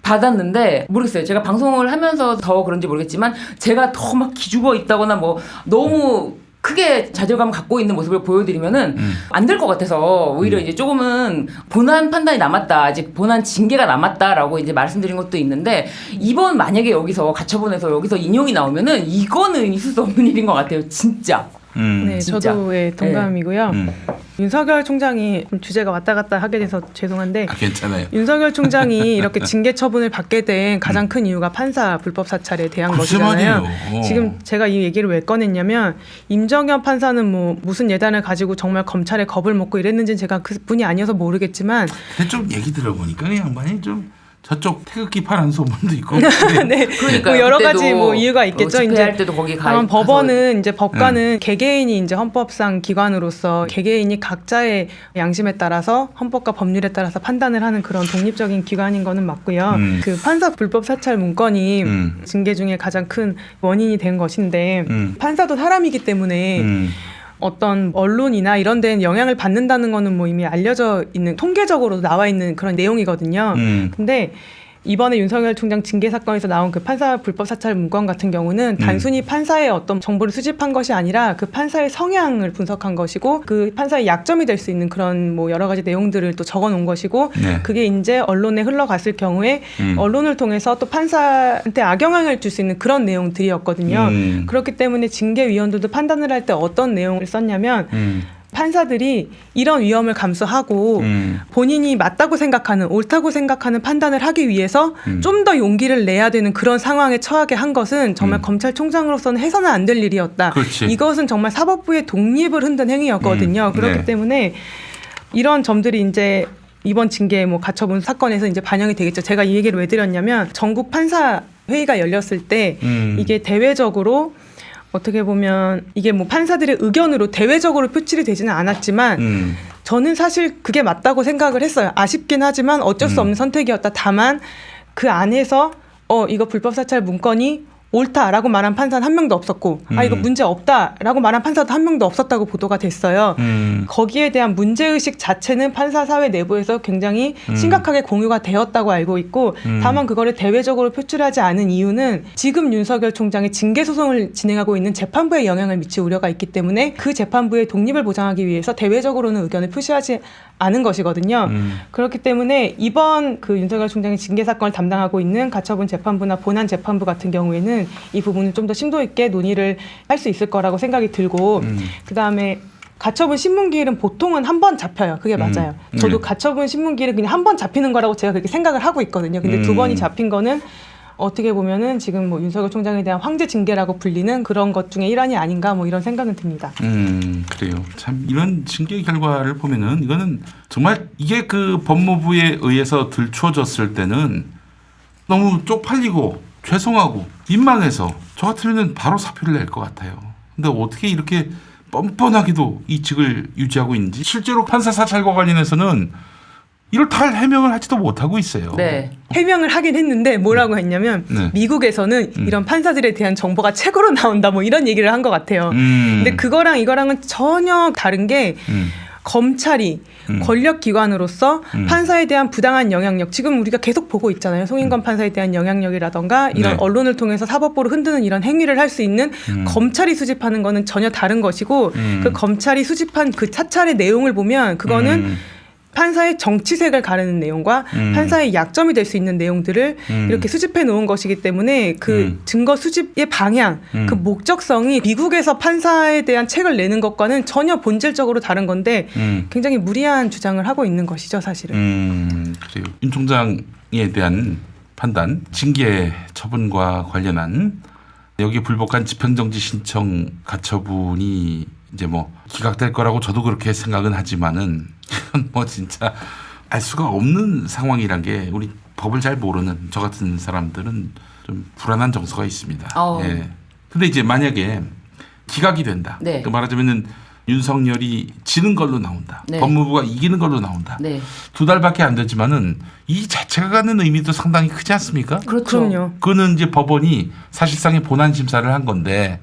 받았는데 모르겠어요. 제가 방송을 하면서 더 그런지 모르겠지만 제가 더 막 기죽어 있다거나 뭐 너무 크게 좌절감 갖고 있는 모습을 보여드리면은 안 될 것 같아서 오히려 이제 조금은 본안 판단이 남았다. 아직 본안 징계가 남았다라고 이제 말씀드린 것도 있는데 이번 만약에 여기서 가처분해서 여기서 인용이 나오면은 이거는 있을 수 없는 일인 것 같아요. 진짜. 네, 진짜. 저도 예, 동감이고요. 윤석열 총장이 좀 주제가 왔다 갔다 하게 돼서 죄송한데 괜찮아요. 윤석열 총장이 이렇게 징계 처분을 받게 된 가장 큰 이유가 판사 불법 사찰에 대한 글쎄 것이잖아요. 말이에요. 지금 제가 이 얘기를 왜 꺼냈냐면 임정현 판사는 뭐 무슨 예단을 가지고 정말 검찰에 겁을 먹고 이랬는지는 제가 그 분이 아니어서 모르겠지만 근데 좀 얘기 들어보니까 그 양반이 좀 저쪽 태극기 파란 소문도 있고. 네. 그러니까 뭐 여러 가지 뭐 이유가 있겠죠. 집회할 때도 거기 다만 법원은 이제 법관은 개개인이 이제 헌법상 기관으로서 개개인이 각자의 양심에 따라서 헌법과 법률에 따라서 판단을 하는 그런 독립적인 기관인 거는 맞고요. 그 판사 불법 사찰 문건이 징계 중에 가장 큰 원인이 된 것인데 판사도 사람이기 때문에 어떤 언론이나 이런 데는 영향을 받는다는 거는 뭐 이미 알려져 있는 통계적으로 나와 있는 그런 내용이거든요. 근데 이번에 윤석열 총장 징계 사건에서 나온 그 판사 불법 사찰 문건 같은 경우는 단순히 판사의 어떤 정보를 수집한 것이 아니라 그 판사의 성향을 분석한 것이고 그 판사의 약점이 될 수 있는 그런 뭐 여러 가지 내용들을 또 적어 놓은 것이고 네. 그게 이제 언론에 흘러갔을 경우에 언론을 통해서 또 판사한테 악영향을 줄 수 있는 그런 내용들이었거든요. 그렇기 때문에 징계위원들도 판단을 할 때 어떤 내용을 썼냐면 판사들이 이런 위험을 감수하고 본인이 맞다고 생각하는 옳다고 생각하는 판단을 하기 위해서 좀 더 용기를 내야 되는 그런 상황에 처하게 한 것은 정말 검찰총장으로서는 해서는 안 될 일이었다. 그렇지. 이것은 정말 사법부의 독립을 흔든 행위였거든요. 그렇기 네. 때문에 이런 점들이 이제 이번 징계 뭐 가처분 사건에서 이제 반영이 되겠죠. 제가 이 얘기를 왜 드렸냐면 전국 판사 회의가 열렸을 때 이게 대외적으로 어떻게 보면 이게 뭐 판사들의 의견으로 대외적으로 표출이 되지는 않았지만 저는 사실 그게 맞다고 생각을 했어요. 아쉽긴 하지만 어쩔 수 없는 선택이었다. 다만 그 안에서 이거 불법 사찰 문건이 옳다라고 말한 판사는 한 명도 없었고 이거 문제 없다라고 말한 판사도 한 명도 없었다고 보도가 됐어요. 거기에 대한 문제의식 자체는 판사 사회 내부에서 굉장히 심각하게 공유가 되었다고 알고 있고 다만 그거를 대외적으로 표출하지 않은 이유는 지금 윤석열 총장이 징계 소송을 진행하고 있는 재판부에 영향을 미칠 우려가 있기 때문에 그 재판부의 독립을 보장하기 위해서 대외적으로는 의견을 표시하지 않은 것이거든요. 그렇기 때문에 이번 그 윤석열 총장의 징계 사건을 담당하고 있는 가처분 재판부나 본안 재판부 같은 경우에는 이 부분을 좀 더 심도 있게 논의를 할 수 있을 거라고 생각이 들고 그다음에 가처분 신문기일은 보통은 한 번 잡혀요. 그게 맞아요. 저도 가처분 신문기일은 그냥 한 번 잡히는 거라고 제가 그렇게 생각을 하고 있거든요. 근데 두 번이 잡힌 거는 어떻게 보면은 지금 뭐 윤석열 총장에 대한 황제 징계라고 불리는 그런 것 중에 일환이 아닌가 뭐 이런 생각은 듭니다. 그래요. 참 이런 징계 결과를 보면은 이거는 정말 이게 그 법무부에 의해서 들추어졌을 때는 너무 쪽팔리고 죄송하고 민망해서 저 같으면 바로 사표를 낼 것 같아요. 근데 어떻게 이렇게 뻔뻔하게도 이 직을 유지하고 있는지 실제로 판사 사찰과 관련해서는 이걸 다 해명을 하지도 못하고 있어요. 네. 해명을 하긴 했는데 뭐라고 했냐면 미국에서는 이런 판사들에 대한 정보가 책으로 나온다 뭐 이런 얘기를 한 것 같아요. 근데 그거랑 이거랑은 전혀 다른 게 검찰이 권력기관으로서 판사에 대한 부당한 영향력 지금 우리가 계속 보고 있잖아요. 송인건 판사에 대한 영향력이라던가 이런 언론을 통해서 사법부를 흔드는 이런 행위를 할 수 있는 검찰이 수집하는 거는 전혀 다른 것이고 그 검찰이 수집한 그 사찰의 내용을 보면 그거는 판사의 정치색을 가르는 내용과 판사의 약점이 될 수 있는 내용들을 이렇게 수집해 놓은 것이기 때문에 그 증거 수집의 방향, 그 목적성이 미국에서 판사에 대한 책을 내는 것과는 전혀 본질적으로 다른 건데 굉장히 무리한 주장을 하고 있는 것이죠, 사실은. 그래요. 윤 총장에 대한 판단, 징계 처분과 관련한 여기 불복한 집행정지 신청 가처분이 이제 뭐 기각될 거라고 저도 그렇게 생각은 하지만은 이건 뭐 진짜 알 수가 없는 상황이란 게 우리 법을 잘 모르는 저 같은 사람들은 좀 불안한 정서가 있습니다. 예. 근데 이제 만약에 기각이 된다. 네. 그 말하자면은 윤석열이 지는 걸로 나온다. 네. 법무부가 이기는 걸로 나온다. 네. 2달밖에 안 되지만은 이 자체가 갖는 의미도 상당히 크지 않습니까? 그렇죠. 그럼요. 그거는 이제 법원이 사실상의 본안 심사를 한 건데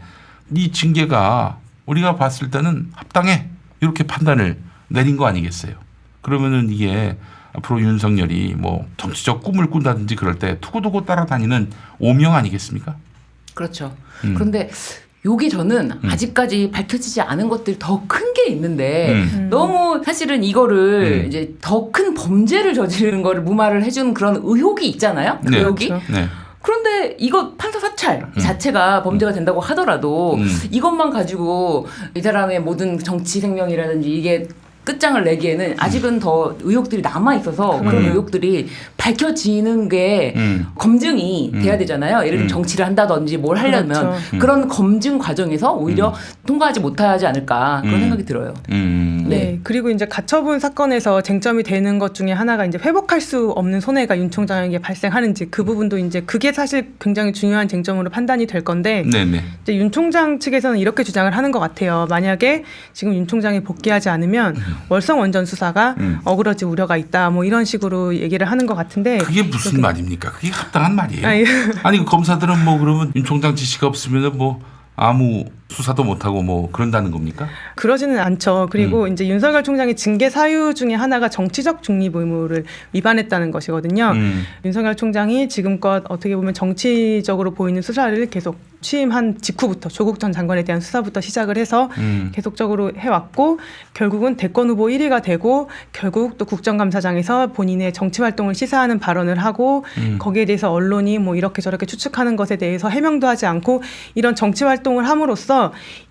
이 징계가 우리가 봤을 때는 합당해 이렇게 판단을 내린 거 아니겠어요? 그러면은 이게 앞으로 윤석열이 뭐 정치적 꿈을 꾼다든지 그럴 때 두고두고 따라다니는 오명 아니겠습니까? 그렇죠. 그런데 여기 저는 아직까지 밝혀지지 않은 것들 더 큰 게 있는데 너무 사실은 이거를 이제 더 큰 범죄를 저지르는 거를 무마를 해주는 그런 의혹이 있잖아요. 네. 의혹이. 그렇죠. 네. 그런데 이거 판사 사찰 자체가 범죄가 된다고 하더라도 이것만 가지고 이 사람의 모든 정치 생명이라든지 이게 끝장을 내기에는 아직은 더 의혹들이 남아 있어서 그런 의혹들이 밝혀지는 게 검증이 돼야 되잖아요. 예를 들면 정치를 한다든지 뭘 하려면 그렇죠. 그런 검증 과정에서 오히려 통과하지 못하지 않을까 그런 생각이 들어요. 네. 그리고 이제 가처분 사건에서 쟁점이 되는 것 중에 하나가 이제 회복할 수 없는 손해가 윤 총장에게 발생하는지 그 부분도 이제 그게 사실 굉장히 중요한 쟁점으로 판단이 될 건데 네네. 이제 윤 총장 측에서는 이렇게 주장을 하는 것 같아요. 만약에 지금 윤 총장이 복귀하지 않으면 월성 원전 수사가 어그러질 우려가 있다. 뭐 이런 식으로 얘기를 하는 것 같은데 그게 무슨 말입니까? 그게 합당한 말이에요. 아니, 아니 그 검사들은 뭐 그러면 윤 총장 지시가 없으면 뭐 아무 수사도 못하고 뭐 그런다는 겁니까? 그러지는 않죠. 그리고 이제 윤석열 총장의 징계 사유 중에 하나가 정치적 중립 의무를 위반했다는 것이거든요. 윤석열 총장이 지금껏 어떻게 보면 정치적으로 보이는 수사를 계속 취임한 직후부터 조국 전 장관에 대한 수사부터 시작을 해서 계속적으로 해왔고 결국은 대권 후보 1위가 되고 결국 또 국정감사장에서 본인의 정치 활동을 시사하는 발언을 하고 거기에 대해서 언론이 뭐 이렇게 저렇게 추측하는 것에 대해서 해명도 하지 않고 이런 정치 활동을 함으로써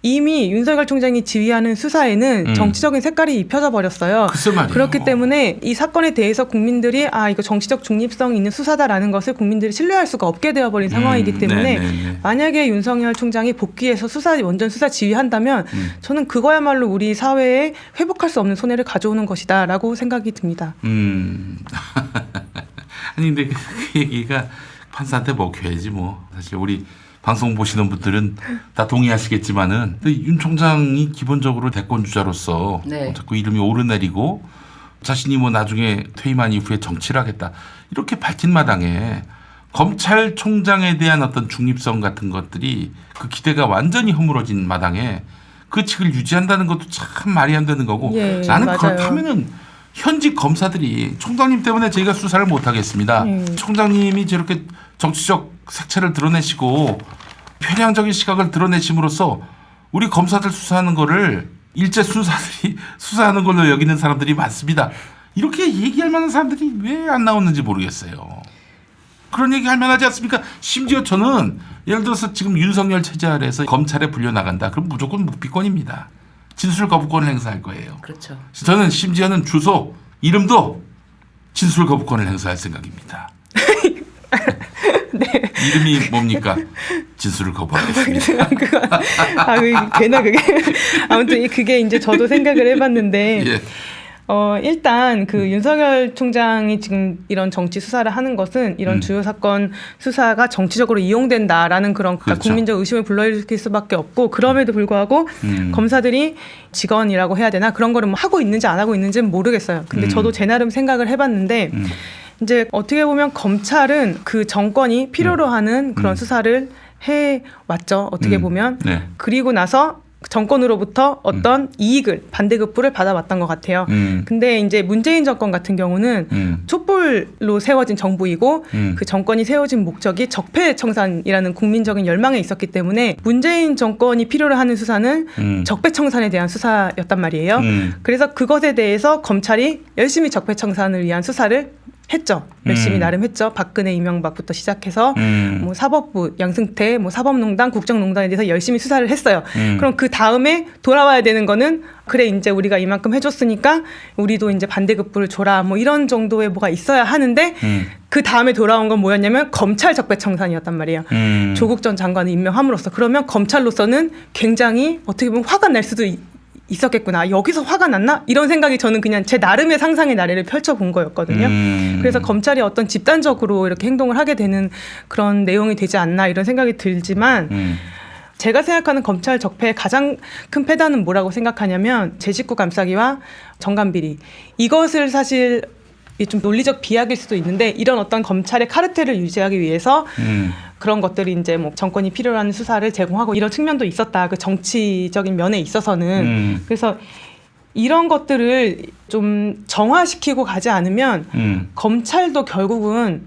이미 윤석열 총장이 지휘하는 수사에는 정치적인 색깔이 입혀져 버렸어요. 글쎄 말이에요. 그렇기 때문에 이 사건에 대해서 국민들이 이거 정치적 중립성 있는 수사다라는 것을 국민들이 신뢰할 수가 없게 되어버린 상황이기 때문에 만약에 만약에 윤석열 총장이 복귀해서 원전 수사 지휘한다면 저는 그거야말로 우리 사회에 회복할 수 없는 손해를 가져오는 것이다라고 생각이 듭니다. 아니 근데 그 얘기가 판사한테 먹혀야지 뭐. 사실 우리 방송 보시는 분들은 다 동의하시겠지만은 윤 총장이 기본적으로 대권 주자로서 네. 자꾸 이름이 오르내리고 자신이 뭐 나중에 퇴임한 이후에 정치를 하겠다 이렇게 밝힌 마당에 검찰총장에 대한 어떤 중립성 같은 것들이 그 기대가 완전히 허물어진 마당에 그 측을 유지한다는 것도 참 말이 안 되는 거고 예, 나는 맞아요. 그렇다면은 현직 검사들이 총장님 때문에 저희가 수사를 못 하겠습니다. 총장님이 저렇게 정치적 색채를 드러내시고 편향적인 시각을 드러내심으로써 우리 검사들 수사하는 거를 일제 순사들이 수사하는 걸로 여기는 사람들이 많습니다. 이렇게 얘기할 만한 사람들이 왜 안 나오는지 모르겠어요. 그런 얘기 할 만하지 않습니까? 심지어 저는 예를 들어서 지금 윤석열 체제 아래에서 검찰에 불려나간다. 그럼 무조건 묵비권입니다. 진술 거부권을 행사할 거예요. 그렇죠. 저는 심지어는 주소, 이름도 진술 거부권을 행사할 생각입니다. 네. 이름이 뭡니까? 진술을 거부하겠습니다. 되나 그게? 아무튼 그게 이제 저도 생각을 해봤는데 예. 일단 그 윤석열 총장이 지금 이런 정치 수사를 하는 것은 이런 주요 사건 수사가 정치적으로 이용된다라는 그런 그렇죠. 국민적 의심을 불러일으킬 수밖에 없고 그럼에도 불구하고 검사들이 직원이라고 해야 되나 그런 거를 뭐 하고 있는지 안 하고 있는지는 모르겠어요. 근데 저도 제 나름 생각을 해봤는데 이제 어떻게 보면 검찰은 그 정권이 필요로 하는 그런 수사를 해왔죠. 어떻게 보면. 네. 그리고 나서 정권으로부터 어떤 이익을 반대급부를 받아왔던 것 같아요. 근데 이제 문재인 정권 같은 경우는 촛불로 세워진 정부이고 그 정권이 세워진 목적이 적폐청산이라는 국민적인 열망에 있었기 때문에 문재인 정권이 필요로 하는 수사는 적폐청산에 대한 수사였단 말이에요. 그래서 그것에 대해서 검찰이 열심히 적폐청산을 위한 수사를 했죠. 열심히 나름 했죠. 박근혜, 이명박부터 시작해서 뭐 사법부, 양승태, 뭐 사법농단, 국정농단에 대해서 열심히 수사를 했어요. 그럼 그 다음에 돌아와야 되는 거는 그래 이제 우리가 이만큼 해줬으니까 우리도 이제 반대급부를 줘라 뭐 이런 정도의 뭐가 있어야 하는데 그 다음에 돌아온 건 뭐였냐면 검찰 적폐청산이었단 말이에요. 조국 전 장관을 임명함으로써 그러면 검찰로서는 굉장히 어떻게 보면 화가 날 수도 있었겠구나. 여기서 화가 났나? 이런 생각이 저는 그냥 제 나름의 상상의 나래를 펼쳐본 거였거든요. 그래서 검찰이 어떤 집단적으로 이렇게 행동을 하게 되는 그런 내용이 되지 않나 이런 생각이 들지만 제가 생각하는 검찰 적폐의 가장 큰 패단은 뭐라고 생각하냐면 제 식구 감싸기와 정관비리. 이것을 사실 좀 논리적 비약일 수도 있는데 이런 어떤 검찰의 카르텔을 유지하기 위해서 그런 것들이 이제 뭐 정권이 필요로 하는 수사를 제공하고 이런 측면도 있었다. 그 정치적인 면에 있어서는. 그래서 이런 것들을 좀 정화시키고 가지 않으면 검찰도 결국은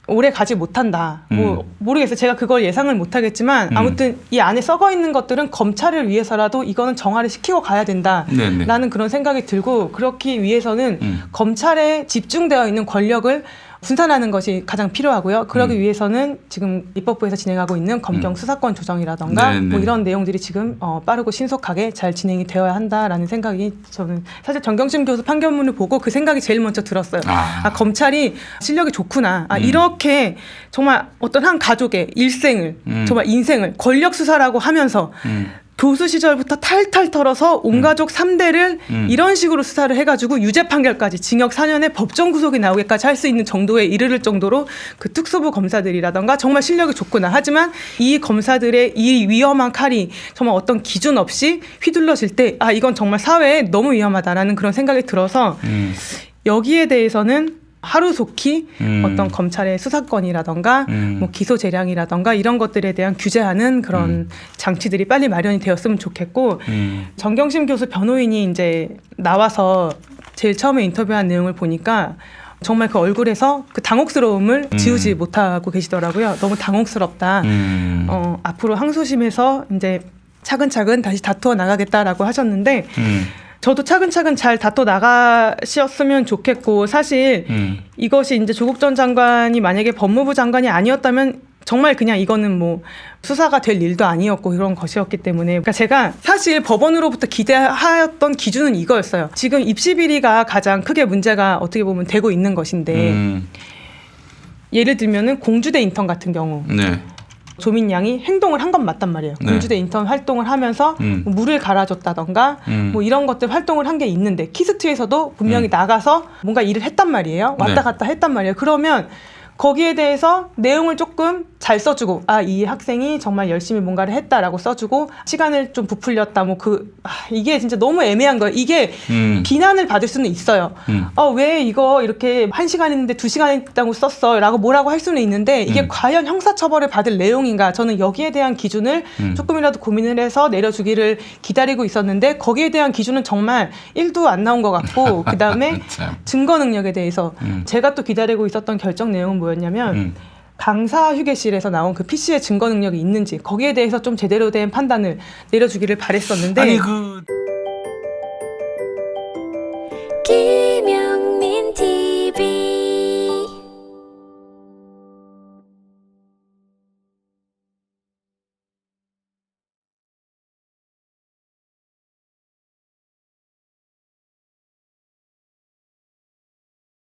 오래 가지 못한다. 뭐 모르겠어요. 제가 그걸 예상을 못하겠지만 아무튼 이 안에 썩어 있는 것들은 검찰을 위해서라도 이거는 정화를 시키고 가야 된다라는 그런 생각이 들고 그렇기 위해서는 검찰에 집중되어 있는 권력을 분산하는 것이 가장 필요하고요. 그러기 위해서는 지금 입법부에서 진행하고 있는 검경 수사권 조정이라던가 뭐 이런 내용들이 지금 빠르고 신속하게 잘 진행이 되어야 한다라는 생각이 저는 사실 정경심 교수 판결문을 보고 그 생각이 제일 먼저 들었어요. 검찰이 실력이 좋구나. 이렇게 정말 어떤 한 가족의 일생을 정말 인생을 권력 수사라고 하면서 교수 시절부터 탈탈 털어서 온 가족 3대를 이런 식으로 수사를 해가지고 유죄 판결까지 징역 4년에 법정 구속이 나오기까지 할 수 있는 정도에 이르를 정도로 그 특수부 검사들이라던가 정말 실력이 좋구나. 하지만 이 검사들의 이 위험한 칼이 정말 어떤 기준 없이 휘둘러질 때 이건 정말 사회에 너무 위험하다라는 그런 생각이 들어서 여기에 대해서는 하루속히 어떤 검찰의 수사권이라던가 뭐 기소 재량이라던가 이런 것들에 대한 규제하는 그런 장치들이 빨리 마련이 되었으면 좋겠고 정경심 교수 변호인이 이제 나와서 제일 처음에 인터뷰한 내용을 보니까 정말 그 얼굴에서 그 당혹스러움을 지우지 못하고 계시더라고요. 너무 당혹스럽다. 앞으로 항소심에서 이제 차근차근 다시 다투어 나가겠다라고 하셨는데 저도 차근차근 잘 다퉈 나가셨으면 좋겠고 사실 이것이 이제 조국 전 장관이 만약에 법무부 장관이 아니었다면 정말 그냥 이거는 뭐 수사가 될 일도 아니었고 이런 것이었기 때문에 그러니까 제가 사실 법원으로부터 기대하였던 기준은 이거였어요. 지금 입시 비리가 가장 크게 문제가 어떻게 보면 되고 있는 것인데 예를 들면은 공주대 인턴 같은 경우 조민 양이 행동을 한 건 맞단 말이에요. 네. 공주대 인턴 활동을 하면서 뭐 물을 갈아줬다던가 뭐 이런 것들 활동을 한 게 있는데 키스트에서도 분명히 나가서 뭔가 일을 했단 말이에요. 왔다 네. 갔다 했단 말이에요. 그러면 거기에 대해서 내용을 조금 잘 써주고 이 학생이 정말 열심히 뭔가를 했다라고 써주고 시간을 좀 부풀렸다 뭐 이게 진짜 너무 애매한 거예요. 이게 비난을 받을 수는 있어요. 왜 이거 이렇게 1시간 했는데 2시간 했다고 썼어 라고 뭐라고 할 수는 있는데 이게 과연 형사처벌을 받을 내용인가. 저는 여기에 대한 기준을 조금이라도 고민을 해서 내려주기를 기다리고 있었는데 거기에 대한 기준은 정말 1도 안 나온 것 같고 그 다음에 증거 능력에 대해서 제가 또 기다리고 있었던 결정 내용은 뭐였냐면 강사 휴게실에서 나온 그 PC의 증거 능력이 있는지 거기에 대해서 좀 제대로 된 판단을 내려주기를 바랬었는데 아니